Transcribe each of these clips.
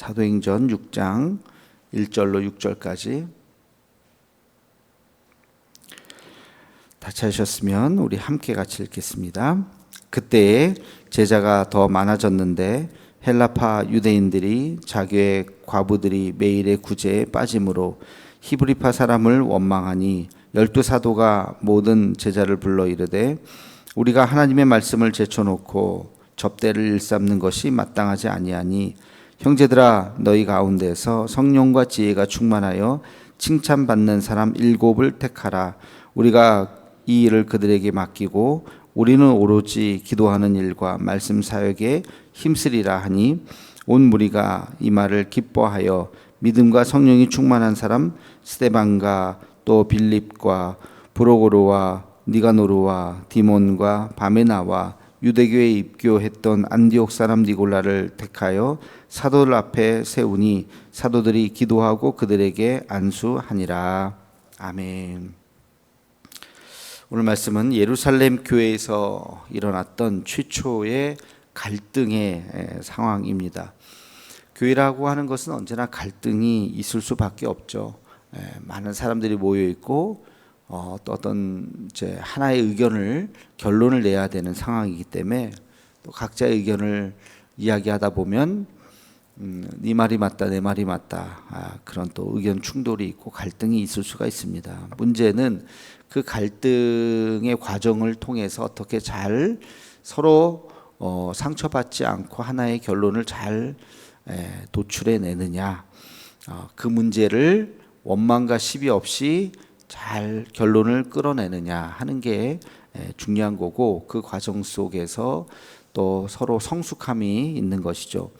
사도행전 6장 1절로 6절까지 다 찾으셨으면 우리 함께 같이 읽겠습니다. 그때에 제자가 더 많아졌는데 헬라파 유대인들이 자기의 과부들이 매일의 구제에 빠짐으로 히브리파 사람을 원망하니 12사도가 모든 제자를 불러 이르되 우리가 하나님의 말씀을 제쳐놓고 접대를 일삼는 것이 마땅하지 아니하니 형제들아 너희 가운데서 성령과 지혜가 충만하여 칭찬받는 사람 7을 택하라. 우리가 이 일을 그들에게 맡기고 우리는 오로지 기도하는 일과 말씀 사역에 힘쓰리라 하니 온 무리가 이 말을 기뻐하여 믿음과 성령이 충만한 사람 스데반과 또 빌립과 브로고로와 니가노르와 디몬과 바메나와 유대교에 입교했던 안디옥 사람 니골라를 택하여 사도들 앞에 세우니 사도들이 기도하고 그들에게 안수하니라. 아멘. 오늘 말씀은 예루살렘 교회에서 일어났던 최초의 갈등의 상황입니다. 교회라고 하는 것은 언제나 갈등이 있을 수밖에 없죠. 많은 사람들이 모여 있고 또 어떤 이제 하나의 의견을 결론을 내야 되는 상황이기 때문에 또 각자의 의견을 이야기하다 보면 네 말이 맞다 내 말이 맞다 그런 또 의견 충돌이 있고 갈등이 있을 수가 있습니다. 문제는 그 갈등의 과정을 통해서 어떻게 잘 서로 상처받지 않고 하나의 결론을 잘 도출해 내느냐, 그 문제를 원망과 시비 없이 잘 결론을 끌어내느냐 하는 게 중요한 거고, 그 과정 속에서 또 서로 성숙함이 있는 것이죠.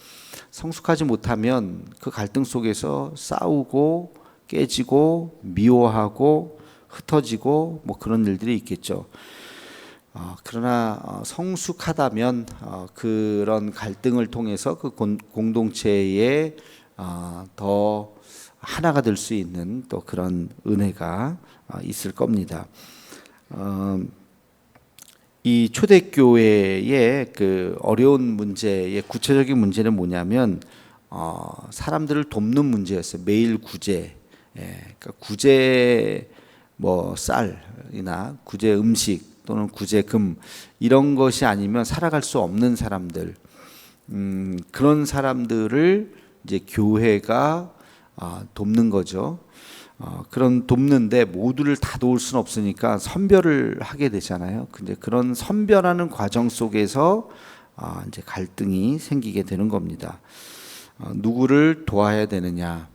성숙하지 못하면 그 갈등 속에서 싸우고 깨지고 미워하고 흩어지고 뭐 그런 일들이 있겠죠. 그러나 성숙하다면 그런 갈등을 통해서 그 공동체에 더 하나가 될 수 있는 또 그런 은혜가 있을 겁니다. 이 초대교회의 그 어려운 문제의 구체적인 문제는 뭐냐면 사람들을 돕는 문제였어요. 매일 구제, 그러니까 구제 뭐 쌀이나 구제 음식 또는 구제 금 이런 것이 아니면 살아갈 수 없는 사람들, 그런 사람들을 이제 교회가 돕는 거죠. 그런 돕는데 모두를 다 도울 수는 없으니까 선별을 하게 되잖아요. 근데 그런 선별하는 과정 속에서 이제 갈등이 생기게 되는 겁니다. 누구를 도와야 되느냐,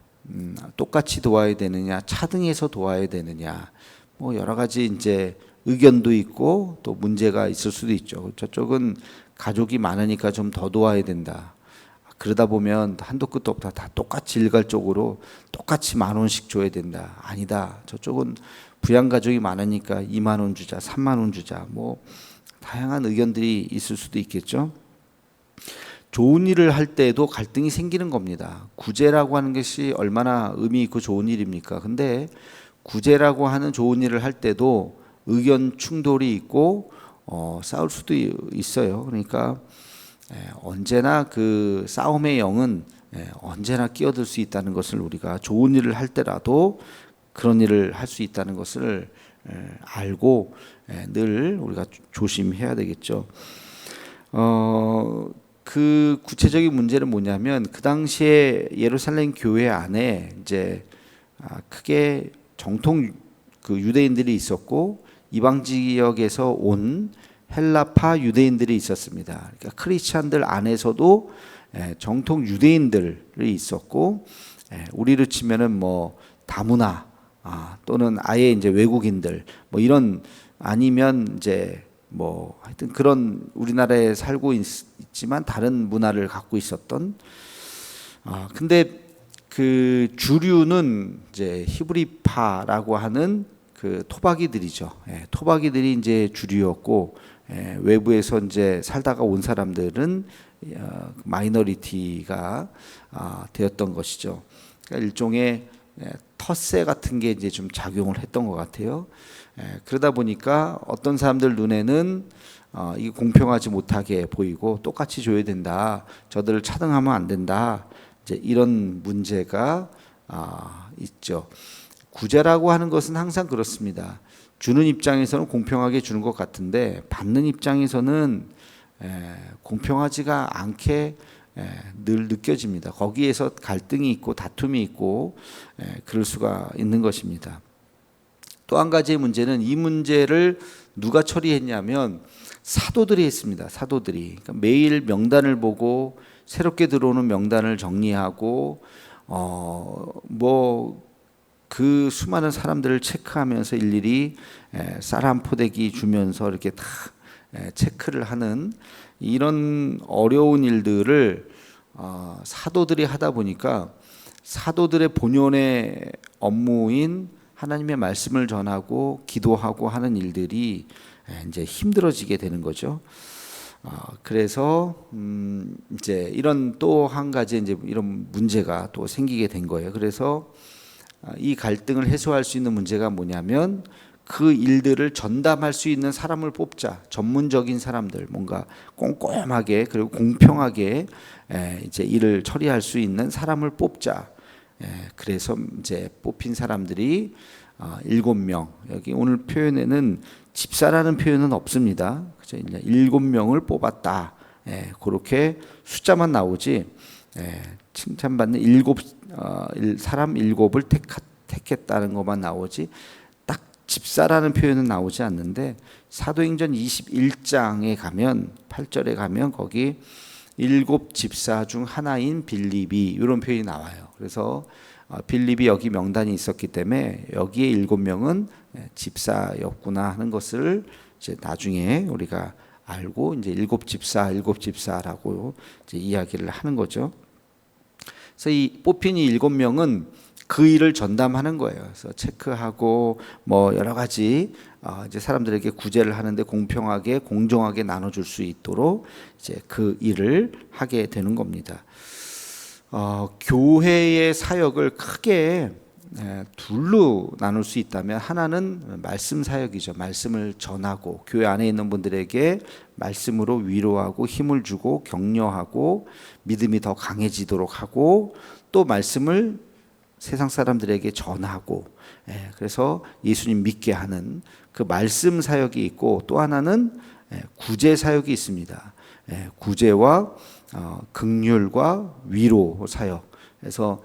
똑같이 도와야 되느냐, 차등해서 도와야 되느냐, 뭐 여러 가지 이제 의견도 있고 또 문제가 있을 수도 있죠. 저쪽은 가족이 많으니까 좀 더 도와야 된다. 그러다 보면 한도 끝도 없다. 다 똑같이 일괄적으로 똑같이 10,000원씩 줘야 된다. 아니다. 저쪽은 부양가족이 많으니까 20,000원 주자, 30,000원 주자. 뭐 다양한 의견들이 있을 수도 있겠죠. 좋은 일을 할 때에도 갈등이 생기는 겁니다. 구제라고 하는 것이 얼마나 의미 있고 좋은 일입니까? 근데 구제라고 하는 좋은 일을 할 때도 의견 충돌이 있고 싸울 수도 있어요. 그러니까 언제나 그 싸움의 영은 언제나 끼어들 수 있다는 것을, 우리가 좋은 일을 할 때라도 그런 일을 할 수 있다는 것을 알고 늘 우리가 조심해야 되겠죠. 그 구체적인 문제는 뭐냐면, 그 당시에 예루살렘 교회 안에 이제 크게 정통 그 유대인들이 있었고 이방 지역에서 온 헬라파 유대인들이 있었습니다. 그러니까 크리스찬들 안에서도 정통 유대인들이 있었고, 우리로 치면은 뭐 다문화 또는 아예 이제 외국인들 뭐 이런, 아니면 이제 뭐 하여튼 그런 우리나라에 살고 있지만 다른 문화를 갖고 있었던, 근데 그 주류는 이제 히브리파라고 하는 그 토박이들이죠. 토박이들이 이제 주류였고, 외부에서 이제 살다가 온 사람들은 마이너리티가 되었던 것이죠. 그러니까 일종의 텃세 같은 게 이제 좀 작용을 했던 것 같아요. 그러다 보니까 어떤 사람들 눈에는 이게 공평하지 못하게 보이고 똑같이 줘야 된다, 저들을 차등하면 안 된다, 이제 이런 문제가 있죠. 구제라고 하는 것은 항상 그렇습니다. 주는 입장에서는 공평하게 주는 것 같은데 받는 입장에서는 공평하지가 않게 늘 느껴집니다. 거기에서 갈등이 있고 다툼이 있고 그럴 수가 있는 것입니다. 또 한 가지의 문제는 이 문제를 누가 처리했냐면 사도들이 했습니다. 사도들이 그러니까 매일 명단을 보고 새롭게 들어오는 명단을 정리하고 그 수많은 사람들을 체크하면서 일일이 쌀 한 포대기 주면서 이렇게 다 체크를 하는 이런 어려운 일들을 사도들이 하다 보니까 사도들의 본연의 업무인 하나님의 말씀을 전하고 기도하고 하는 일들이 이제 힘들어지게 되는 거죠. 그래서 이제 이런 또 한 가지 이제 이런 문제가 또 생기게 된 거예요. 그래서 이 갈등을 해소할 수 있는 문제가 뭐냐면 그 일들을 전담할 수 있는 사람을 뽑자. 전문적인 사람들, 뭔가 꼼꼼하게 그리고 공평하게 이제 일을 처리할 수 있는 사람을 뽑자. 그래서 이제 뽑힌 사람들이 7명. 여기 오늘 표현에는 집사라는 표현은 없습니다. 그죠? 7명을 뽑았다. 그렇게 숫자만 나오지. 칭찬받는 사람 7을 택했다는 것만 나오지 딱 집사라는 표현은 나오지 않는데 사도행전 21장에 가면 8절에 가면 거기 7 집사 중 하나인 빌립이 이런 표현이 나와요. 그래서 빌립이 여기 명단이 있었기 때문에 여기에 7명은 집사였구나 하는 것을 이제 나중에 우리가 알고 이제 7 집사라고 이제 이야기를 하는 거죠. 그래서 이 뽑힌 이 7명은 그 일을 전담하는 거예요. 그래서 체크하고 뭐 여러 가지 이제 사람들에게 구제를 하는데 공평하게 공정하게 나눠줄 수 있도록 이제 그 일을 하게 되는 겁니다. 교회의 사역을 크게 둘로 나눌 수 있다면 하나는 말씀 사역이죠. 말씀을 전하고 교회 안에 있는 분들에게 말씀으로 위로하고 힘을 주고 격려하고 믿음이 더 강해지도록 하고 또 말씀을 세상 사람들에게 전하고 그래서 예수님 믿게 하는 그 말씀 사역이 있고 또 하나는 구제 사역이 있습니다. 구제와 긍휼과 위로 사역. 그래서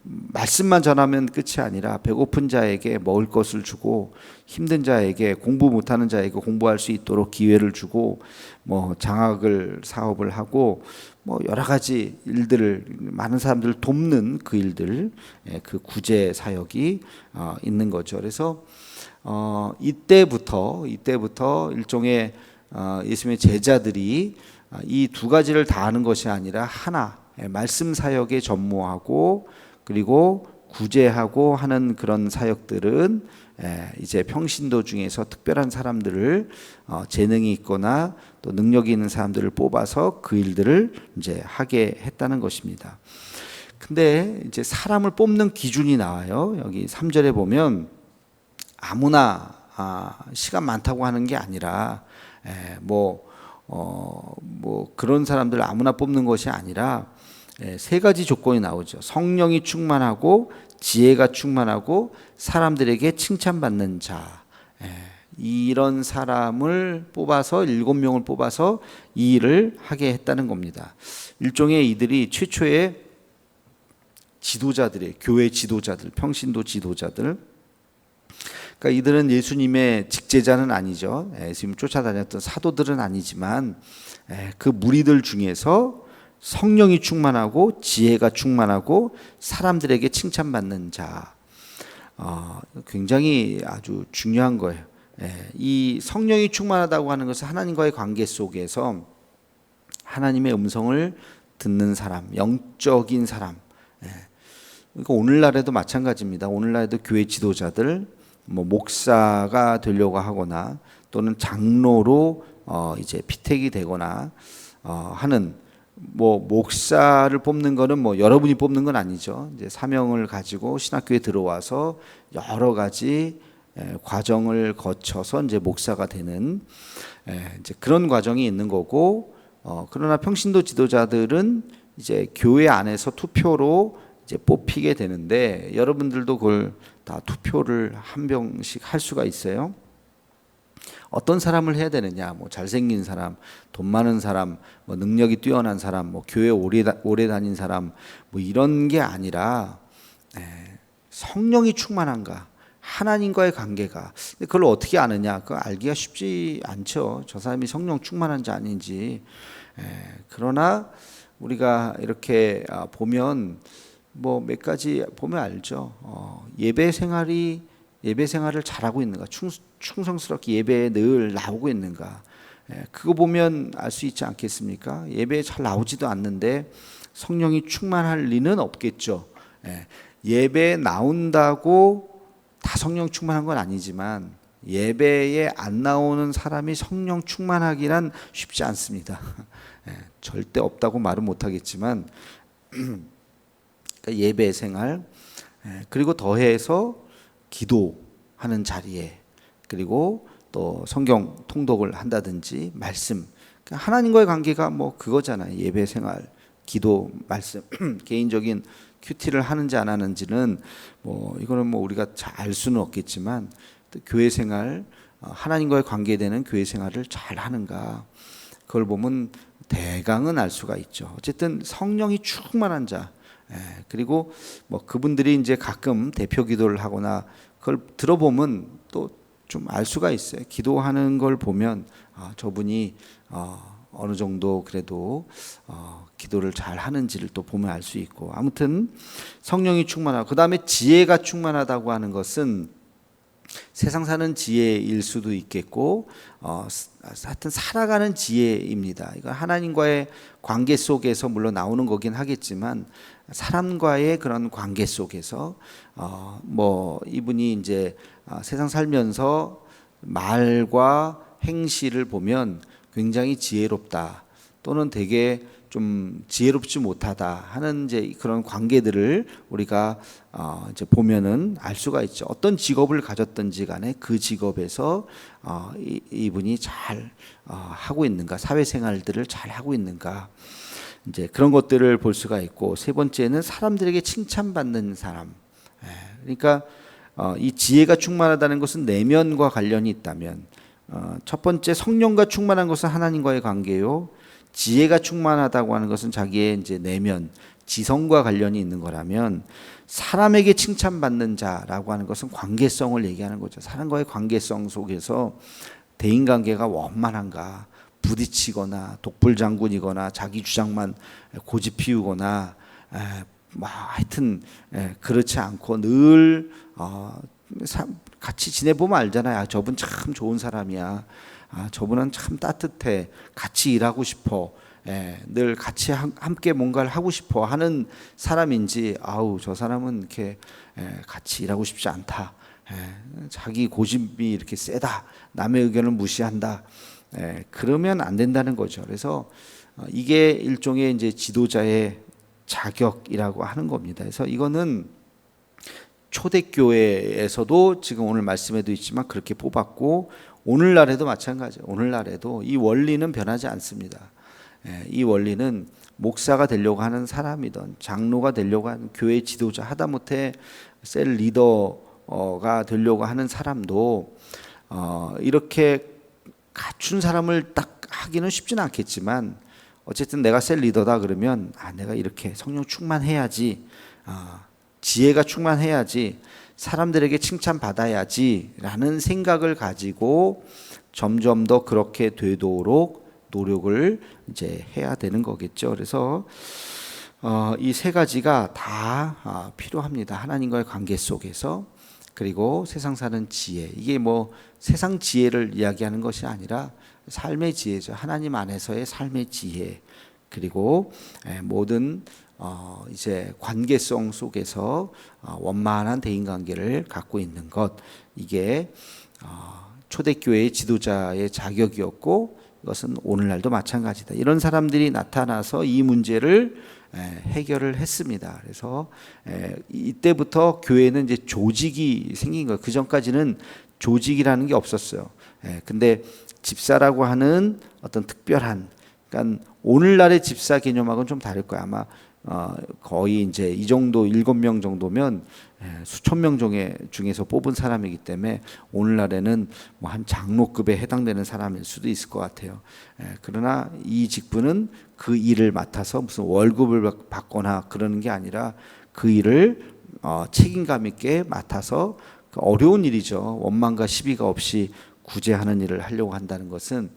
말씀만 전하면 끝이 아니라 배고픈 자에게 먹을 것을 주고 힘든 자에게 공부 못하는 자에게 공부할 수 있도록 기회를 주고 뭐 장학을 사업을 하고 뭐 여러 가지 일들을 많은 사람들을 돕는 그 일들 그 구제 사역이 있는 거죠. 그래서 이때부터 일종의 예수님의 제자들이 이 두 가지를 다 하는 것이 아니라 하나 말씀 사역에 전무하고 그리고 구제하고 하는 그런 사역들은 이제 평신도 중에서 특별한 사람들을 재능이 있거나 또 능력이 있는 사람들을 뽑아서 그 일들을 이제 하게 했다는 것입니다. 근데 이제 사람을 뽑는 기준이 나와요. 여기 3절에 보면 아무나 시간 많다고 하는 게 아니라 그런 사람들 아무나 뽑는 것이 아니라 세 가지 조건이 나오죠. 성령이 충만하고 지혜가 충만하고 사람들에게 칭찬받는 자. 이런 사람을 뽑아서 7명을 뽑아서 이 일을 하게 했다는 겁니다. 일종의 이들이 최초의 지도자들이에요. 교회 지도자들, 평신도 지도자들. 그러니까 이들은 예수님의 직제자는 아니죠. 예수님 쫓아다녔던 사도들은 아니지만 그 무리들 중에서 성령이 충만하고 지혜가 충만하고 사람들에게 칭찬받는 자. 굉장히 아주 중요한 거예요. 이 성령이 충만하다고 하는 것은 하나님과의 관계 속에서 하나님의 음성을 듣는 사람, 영적인 사람. 그러니까 오늘날에도 마찬가지입니다. 오늘날에도 교회 지도자들, 목사가 되려고 하거나 또는 장로로 이제 피택이 되거나 하는 목사를 뽑는 거는 여러분이 뽑는 건 아니죠. 이제 사명을 가지고 신학교에 들어와서 여러 가지 과정을 거쳐서 이제 목사가 되는 이제 그런 과정이 있는 거고, 그러나 평신도 지도자들은 이제 교회 안에서 투표로 이제 뽑히게 되는데 여러분들도 그걸 다 투표를 한 명씩 할 수가 있어요. 어떤 사람을 해야 되느냐? 뭐 잘생긴 사람, 돈 많은 사람, 뭐 능력이 뛰어난 사람, 뭐 교회 오래 다닌 사람, 뭐 이런 게 아니라 성령이 충만한가? 하나님과의 관계가. 근데 그걸 어떻게 아느냐? 그거 알기가 쉽지 않죠. 저 사람이 성령 충만한지 아닌지. 그러나 우리가 이렇게 보면 뭐 몇 가지 보면 알죠. 예배 생활을 잘하고 있는가? 충성스럽게 예배에 늘 나오고 있는가? 그거 보면 알 수 있지 않겠습니까? 예배에 잘 나오지도 않는데 성령이 충만할 리는 없겠죠. 예배에 나온다고 다 성령 충만한 건 아니지만 예배에 안 나오는 사람이 성령 충만하기란 쉽지 않습니다. 절대 없다고 말은 못하겠지만 예배 생활, 그리고 더해서 기도하는 자리에, 그리고 또 성경 통독을 한다든지 말씀, 하나님과의 관계가 뭐 그거잖아요. 예배 생활, 기도, 말씀. 개인적인 큐티를 하는지 안 하는지는 뭐 이거는 뭐 우리가 잘 알 수는 없겠지만 또 교회 생활, 하나님과의 관계되는 교회 생활을 잘 하는가, 그걸 보면 대강은 알 수가 있죠. 어쨌든 성령이 충만한 자, 그리고 뭐 그분들이 이제 가끔 대표 기도를 하거나 그걸 들어보면 또 좀 알 수가 있어요. 기도하는 걸 보면 저분이 어느 정도 그래도 기도를 잘 하는지를 또 보면 알 수 있고, 아무튼 성령이 충만하고, 그 다음에 지혜가 충만하다고 하는 것은 세상 사는 지혜일 수도 있겠고, 하여튼 살아가는 지혜입니다. 이건 하나님과의 관계 속에서 물론 나오는 거긴 하겠지만 사람과의 그런 관계 속에서 뭐 이분이 이제 세상 살면서 말과 행실을 보면 굉장히 지혜롭다, 또는 되게 좀 지혜롭지 못하다 하는 이제 그런 관계들을 우리가 이제 보면은 알 수가 있죠. 어떤 직업을 가졌든지 간에 그 직업에서 이분이 잘 하고 있는가, 사회생활들을 잘 하고 있는가, 이제 그런 것들을 볼 수가 있고, 세 번째는 사람들에게 칭찬받는 사람. 그러니까 이 지혜가 충만하다는 것은 내면과 관련이 있다면, 첫 번째 성령과 충만한 것은 하나님과의 관계요, 지혜가 충만하다고 하는 것은 자기의 이제 내면, 지성과 관련이 있는 거라면, 사람에게 칭찬받는 자라고 하는 것은 관계성을 얘기하는 거죠. 사람과의 관계성 속에서 대인관계가 원만한가, 부딪히거나 독불장군이거나 자기 주장만 고집 피우거나 뭐 하여튼 그렇지 않고 늘 같이 지내보면 알잖아요. 저분 참 좋은 사람이야. 저분은 참 따뜻해. 같이 일하고 싶어. 늘 같이 함께 뭔가를 하고 싶어 하는 사람인지, 아우 저 사람은 이렇게 같이 일하고 싶지 않다. 자기 고집이 이렇게 세다. 남의 의견을 무시한다. 그러면 안 된다는 거죠. 그래서 이게 일종의 이제 지도자의 자격이라고 하는 겁니다. 그래서 이거는 초대교회에서도 지금 오늘 말씀에도 있지만 그렇게 뽑았고, 오늘날에도 마찬가지예요. 오늘날에도 이 원리는 변하지 않습니다. 이 원리는 목사가 되려고 하는 사람이든 장로가 되려고 하는 교회 지도자, 하다못해 셀 리더가 되려고 하는 사람도 이렇게 갖춘 사람을 딱 하기는 쉽지는 않겠지만, 어쨌든 내가 셀 리더다 그러면 내가 이렇게 성령 충만해야지, 지혜가 충만해야지, 사람들에게 칭찬받아야지 라는 생각을 가지고 점점 더 그렇게 되도록 노력을 이제 해야 되는 거겠죠. 그래서 이 세 가지가 다 필요합니다. 하나님과의 관계 속에서. 그리고 세상 사는 지혜, 이게 뭐 세상 지혜를 이야기하는 것이 아니라 삶의 지혜죠. 하나님 안에서의 삶의 지혜, 그리고 모든 이제 관계성 속에서 원만한 대인관계를 갖고 있는 것, 이게 초대교회의 지도자의 자격이었고, 이것은 오늘날도 마찬가지다. 이런 사람들이 나타나서 이 문제를 해결을 했습니다. 그래서 이때부터 교회는 이제 조직이 생긴 거예요. 그 전까지는 조직이라는 게 없었어요. 근데 집사라고 하는 어떤 특별한 그러니까 오늘날의 집사 개념하고는 좀 다를 거야. 아마 거의 이제 이 정도 7명 정도면 수천 명 중에서 뽑은 사람이기 때문에 오늘날에는 뭐 한 장로급에 해당되는 사람일 수도 있을 것 같아요. 그러나 이 직분은 그 일을 맡아서 무슨 월급을 받거나 그러는 게 아니라 그 일을 책임감 있게 맡아서 어려운 일이죠. 원망과 시비가 없이 구제하는 일을 하려고 한다는 것은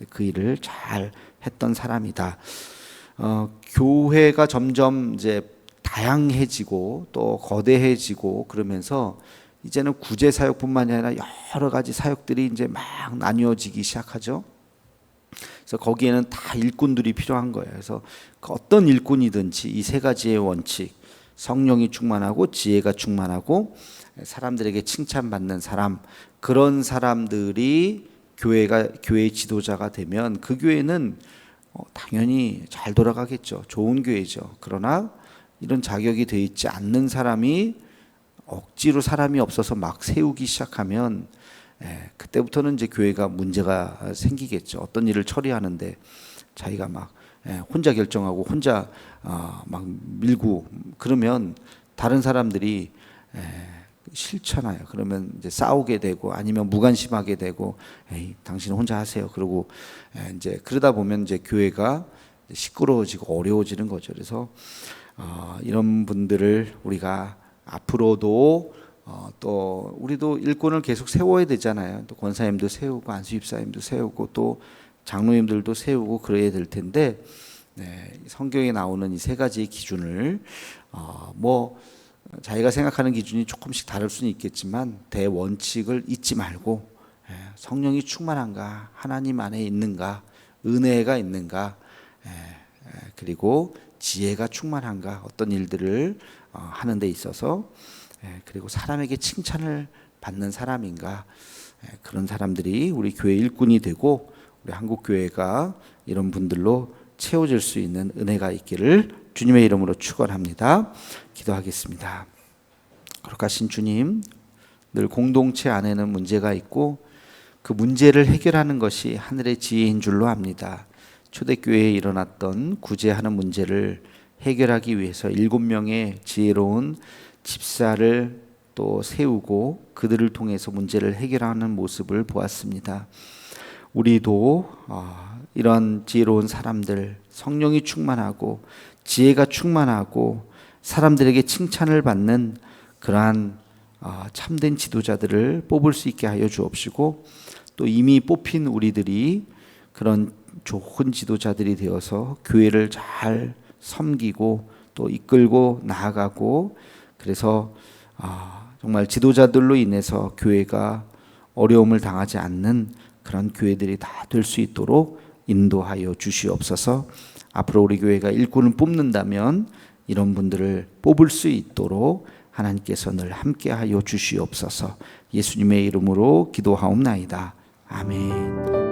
그 일을 잘 했던 사람이다. 교회가 점점 이제 다양해지고 또 거대해지고 그러면서 이제는 구제 사역뿐만이 아니라 여러 가지 사역들이 이제 막 나뉘어지기 시작하죠. 그래서 거기에는 다 일꾼들이 필요한 거예요. 그래서 어떤 일꾼이든지 이 세 가지의 원칙, 성령이 충만하고 지혜가 충만하고 사람들에게 칭찬받는 사람, 그런 사람들이 교회의 지도자가 되면 그 교회는 당연히 잘 돌아가겠죠. 좋은 교회죠. 그러나 이런 자격이 되어 있지 않는 사람이 억지로 사람이 없어서 막 세우기 시작하면 그때부터는 이제 교회가 문제가 생기겠죠. 어떤 일을 처리하는데 자기가 막 혼자 결정하고 혼자 막 밀고 그러면 다른 사람들이 싫잖아요. 그러면 이제 싸우게 되고 아니면 무관심하게 되고, 에이, 당신은 혼자 하세요. 그러고 이제 그러다 보면 이제 교회가 시끄러워지고 어려워지는 거죠. 그래서 이런 분들을 우리가 앞으로도 또 우리도 일꾼을 계속 세워야 되잖아요. 또 권사님도 세우고 안수집사님도 세우고 또 장로님들도 세우고 그래야 될 텐데, 성경에 나오는 이 세 가지의 기준을 뭐 자기가 생각하는 기준이 조금씩 다를 수는 있겠지만 대원칙을 잊지 말고 성령이 충만한가, 하나님 안에 있는가, 은혜가 있는가, 그리고 지혜가 충만한가, 어떤 일들을 하는 데 있어서 그리고 사람에게 칭찬을 받는 사람인가, 그런 사람들이 우리 교회 일꾼이 되고 우리 한국교회가 이런 분들로 채워질 수 있는 은혜가 있기를 주님의 이름으로 축원합니다. 기도하겠습니다. 거룩하신 주님, 늘 공동체 안에는 문제가 있고 그 문제를 해결하는 것이 하늘의 지혜인 줄로 압니다. 초대교회에 일어났던 구제하는 문제를 해결하기 위해서 7명의 지혜로운 집사를 또 세우고 그들을 통해서 문제를 해결하는 모습을 보았습니다. 우리도 이런 지혜로운 사람들, 성령이 충만하고 지혜가 충만하고 사람들에게 칭찬을 받는 그러한 참된 지도자들을 뽑을 수 있게 하여 주옵시고, 또 이미 뽑힌 우리들이 그런 좋은 지도자들이 되어서 교회를 잘 섬기고 또 이끌고 나아가고, 그래서 정말 지도자들로 인해서 교회가 어려움을 당하지 않는 그런 교회들이 다 될 수 있도록 인도하여 주시옵소서. 앞으로 우리 교회가 일꾼을 뽑는다면 이런 분들을 뽑을 수 있도록 하나님께서 늘 함께하여 주시옵소서. 예수님의 이름으로 기도하옵나이다. 아멘.